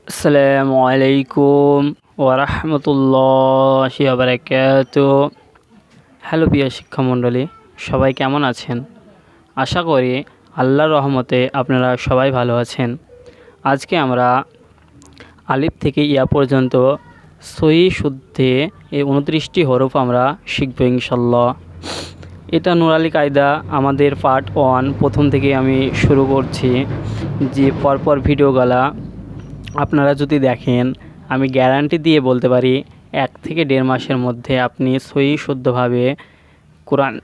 আসসালামু আলাইকুম ওরহমতুল্লাহি ওয়াবারাকাতুহু। হ্যালো প্রিয় শিক্ষামণ্ডলী, সবাই কেমন আছেন? আশা করি আল্লাহর রহমতে আপনারা সবাই ভালো আছেন। আজকে আমরা আলিফ থেকে ইয়া পর্যন্ত সহি শুদ্ধে এই 29টি হরফ আমরা শিখব ইনশাল্লাহ। এটা নুরালি কায়দা আমাদের পার্ট 1 প্রথম থেকে আমি শুরু করছি। যে পরপর ভিডিওগুলা আপনারা যদি দেখেন, আমি গ্যারান্টি দিয়ে বলতে পারি 1 থেকে 1.5 মাসের মধ্যে আপনি সহি শুদ্ধভাবে কোরআন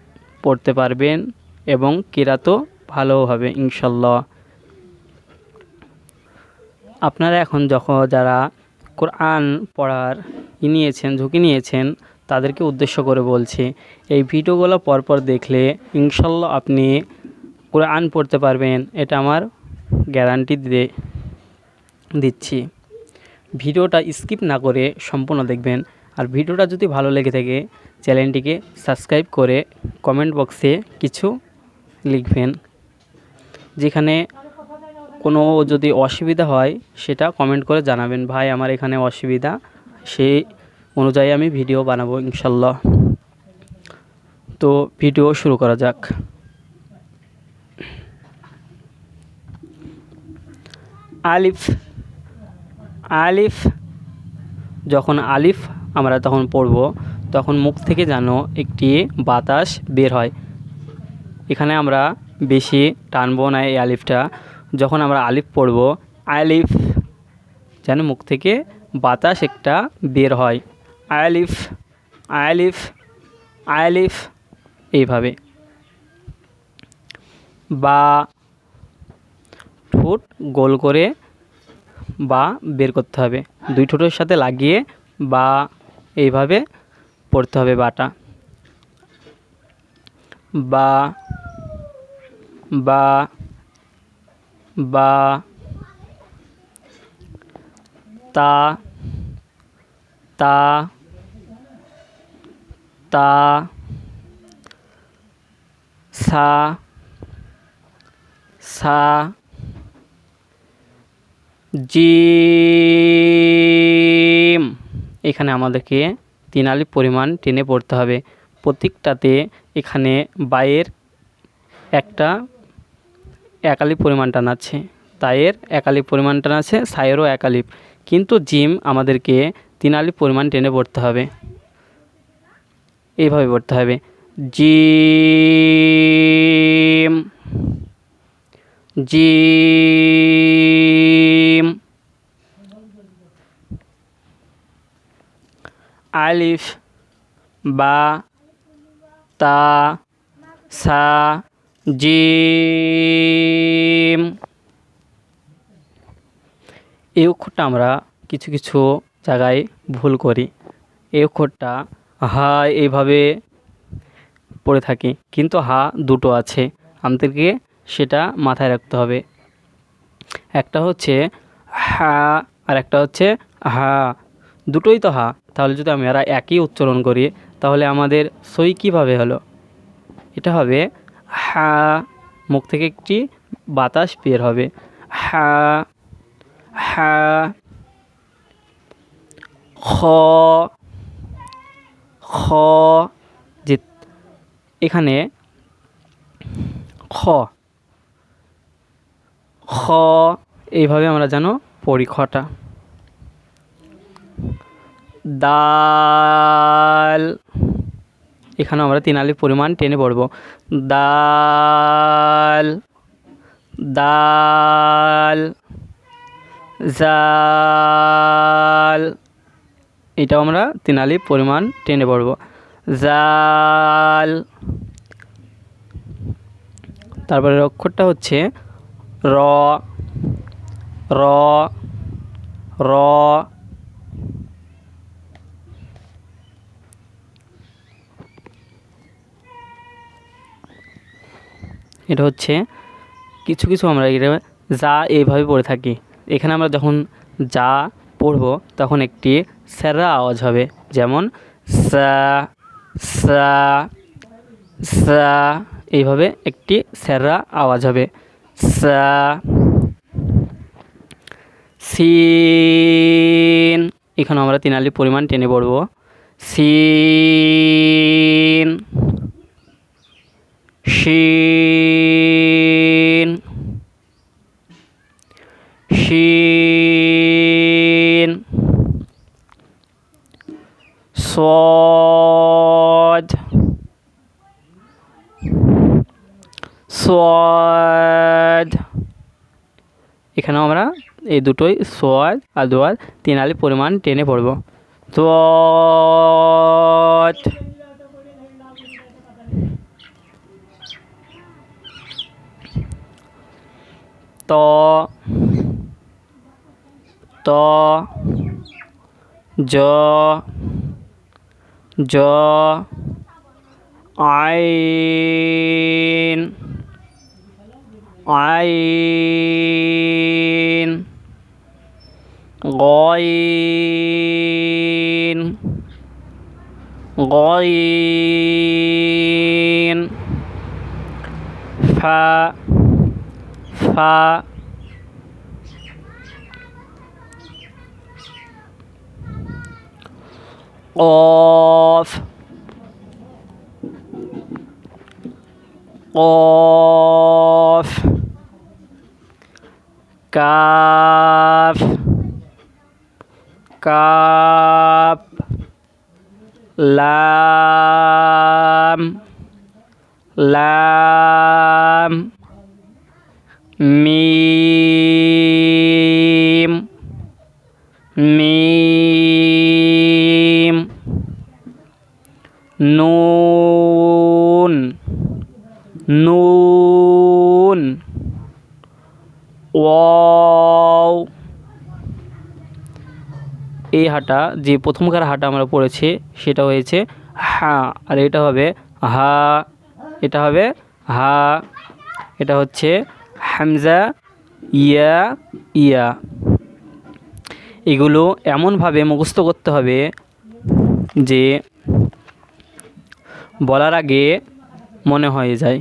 পড়তে পারবেন এবং কিরাতও ভালো হবে ইনশাল্লাহ। আপনারা এখন যারা কোরআন পড়ার ঝুঁকি নিয়েছেন তাদেরকে উদ্দেশ্য করে বলছি, এই ভিডিওগুলো পরপর দেখলে ইনশাল্লাহ আপনি কোরআন পড়তে পারবেন, এটা আমার গ্যারান্টি দিচ্ছি। ভিডিওটা স্কিপ না করে সম্পূর্ণ দেখবেন। আর ভিডিওটা যদি ভালো লেগে থাকে চ্যানেলটিকে সাবস্ক্রাইব করে কমেন্ট বক্সে কিছু লিখবেন। যেখানে কোনো যদি অসুবিধা হয় সেটা কমেন্ট করে জানাবেন, ভাই আমার এখানে অসুবিধা, সেই অনুযায়ী আমি ভিডিও বানাবো ইনশাল্লাহ। তো ভিডিও শুরু করা যাক। আলিফ আলিফ যখন আলিফ আমরা তখন পড়ব, তখন মুখ থেকে যেন একটি বাতাস বের হয়। এখানে আমরা বেশি টানবো না এই আলিফটা। যখন আমরা আলিফ পড়ব, আলিফ যেন মুখ থেকে বাতাস একটা বের হয়। আলিফ আলিফ আলিফ এইভাবে। বা ঠোঁট গোল করে বা বের করতে হবে, দুই ঠোঁটের সাথে লাগিয়ে বা এইভাবে পড়তে হবে বাটা। বা বা বা তা তা তা সা সা জিম। এখানে আমাদেরকে 3 আলিফ পরিমাণ টেনে পড়তে হবে প্রত্যেকটাতে। এখানে বায়ের একটা 1 আলিফ পরিমাণ টান আছে, তায়ের 1 আলিফ পরিমাণ টান আছে, সায়েরও 1 আলিফ, কিন্তু জিম আমাদেরকে 3 আলিফ পরিমাণ টেনে পড়তে হবে। এইভাবে পড়তে হবে, জিম জিম। আলিফ বা তা সা জিম। এই অক্ষরটা আমরা কিছু কিছু জায়গায় ভুল করি। এই অক্ষরটা হা এইভাবে পড়ে থাকি, কিন্তু হা দুটো আছে, আমাদেরকে সেটা মাথায় রাখতে হবে। একটা হচ্ছে হা আর একটা হচ্ছে হা, দুটোই তো হা। তাহলে যদি আমরা একই উচ্চারণ করি তাহলে আমাদের সই কীভাবে হলো? এটা হবে হা, মুখ থেকে একটি বাতাস বের হবে, হা হা। খ খ, যে এখানে খ খ এইভাবে আমরা যেন পড়ি খটা। দাল, এখানে আমরা 3 আলিফ পরিমাণ টেনে পড়ব, দাল দাল। জাল, এটাও আমরা 3 আলিফ পরিমাণ টেনে পড়ব, জাল। তারপরে অক্ষরটা হচ্ছে র র র। এটা হচ্ছে কিছু কিছু আমরা এটা যা এইভাবে পড়ে থাকি। এখানে আমরা যখন যা পড়ব তখন একটি স্যারা আওয়াজ হবে, যেমন সা সা সা, এইভাবে একটি স্যারা আওয়াজ হবে, সা। সিন, এখানে আমরা 3 আলিফ পরিমাণ টেনে পড়ব। সিন, শিন, শিন, صاد صاد, এখানেও আমরা এই দুটোই সোয়াদ আর দোয়াদ 3 আলিফ পরিমাণ টেনে পড়ব। صاد ত ত জ জ আইন আইন গইন গইন ফা ফা قاف قاف كاف كاف لام لام ميم ميم নুন নুন ওয়াও, এই হাটা যে প্রথমকার হাটা আমরা পড়েছি সেটা হয়েছে হা, আর এটা হবে হা, এটা হবে হা, এটা হচ্ছে হামজা ইয়া ইয়া। এগুলো এমনভাবে মুখস্থ করতে হবে যে বলার আগে মনে হয়ে যায়।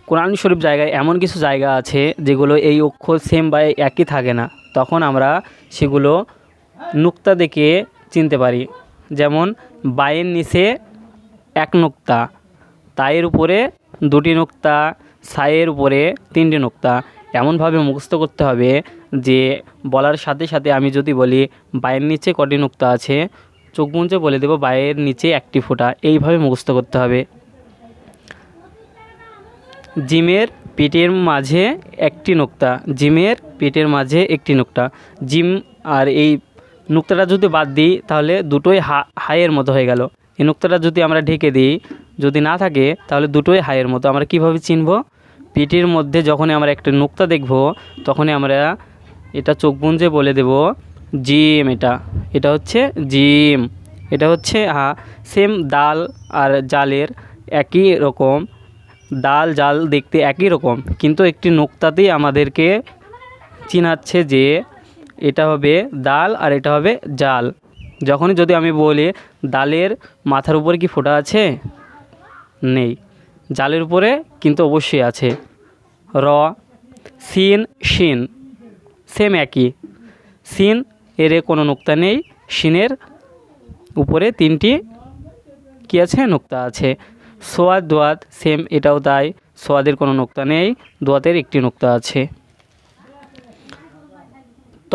কোরআন শরীফ জায়গায় এমন কিছু জায়গা আছে যেগুলো এই অক্ষর সেম বা একই থাকে না, তখন আমরা সেগুলো নুক্তা দেখে চিনতে পারি। যেমন বায়ের নিচে 1 নুক্তা, তায়ের উপরে 2টি নুক্তা, সায়ের উপরে 3টি নুক্তা। এমনভাবে মুখস্থ করতে হবে যে বলার সাথে সাথে আমি যদি বলি বায়ের নিচে কটি নুক্তা আছে, চোখ মুছে বলে দেবো বায়ের নিচে 1টি ফোঁটা। এইভাবে মুখস্থ করতে হবে। জিমের পেটের মাঝে 1টি নুক্তা, জিমের পেটের মাঝে 1টি নুক্তা। জিম আর এই নুক্তাটা যদি বাদ দিই তাহলে দুটোই হায়ের মতো হয়ে গেল। এই নুক্তাটা যদি আমরা ঢেকে দিই, যদি না থাকে তাহলে দুটোই হায়ের মতো। আমরা কিভাবে চিনব? পেটের মধ্যে যখনই আমরা একটা নুক্তা দেখব তখনই আমরা এটা চোখ বুজে বলে দেব জিম, এটা হচ্ছে জিম, এটা হচ্ছে হা। সেম দাল আর জালের একই রকম, দাল জাল দেখতে একই রকম, কিন্তু একটি নুক্তাতেই আমাদেরকে চিনাচ্ছে যে এটা হবে দাল আর এটা হবে জাল। যখনই যদি আমি বলি দালের মাথার উপরে কি ফোঁটা আছে? নেই। জালের উপরে কিন্তু অবশ্যই আছে। র, সিন, শিন সেম একই। সিন এর কোনো নুক্তা নেই, শিনের উপরে 3টি কি আছে? নুক্তা আছে। সোয়াদ দোয়াদ সেম, এটাও তাই, সোয়াদের কোনো নুক্তা নেই, দোয়াতের 1টি নুক্তা আছে। ত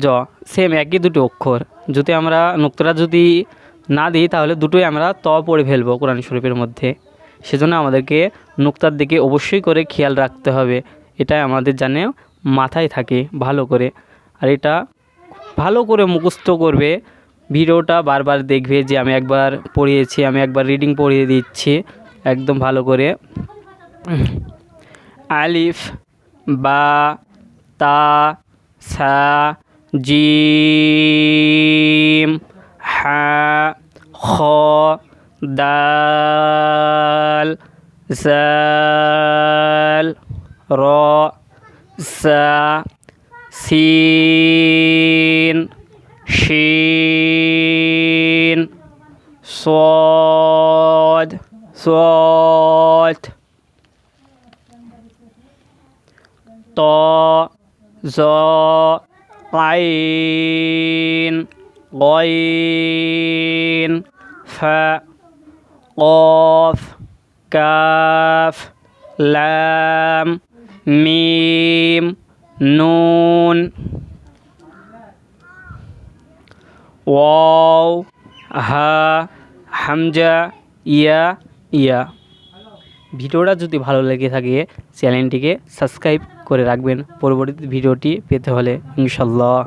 জ সেম একই 2টি অক্ষর, যদি আমরা নুক্তাটা যদি না দিই তাহলে দুটোই আমরা ত পড়ে ফেলবো কোরআন শরীফের মধ্যে। সেজন্য আমাদেরকে নুক্তার দিকে অবশ্যই করে খেয়াল রাখতে হবে, এটা আমাদের জানে মাথায় থাকে ভালো করে। আর এটা ভালো করে মুখস্থ করবে, ভিডিওটা বারবার দেখবে যে আমি একবার পড়িয়েছি, আমি একবার রিডিং পড়িয়ে দিচ্ছি একদম ভালো করে। আলিফ, বা, তা, সা, জিম, হা, খ, দাল, জাল, র, সা, সিন, শিন, صاد صاد ত, জ আইন গইন ফা কফ কাফ লাম মিম নুন ওয়াও হা হামজা ইয়া ইয়া। ভিডিওটা যদি ভালো লেগে থাকে চ্যানেলটিকে সাবস্ক্রাইব করে রাখবেন পরবর্তী ভিডিওটি পেতে হলে ইনশাল্লাহ।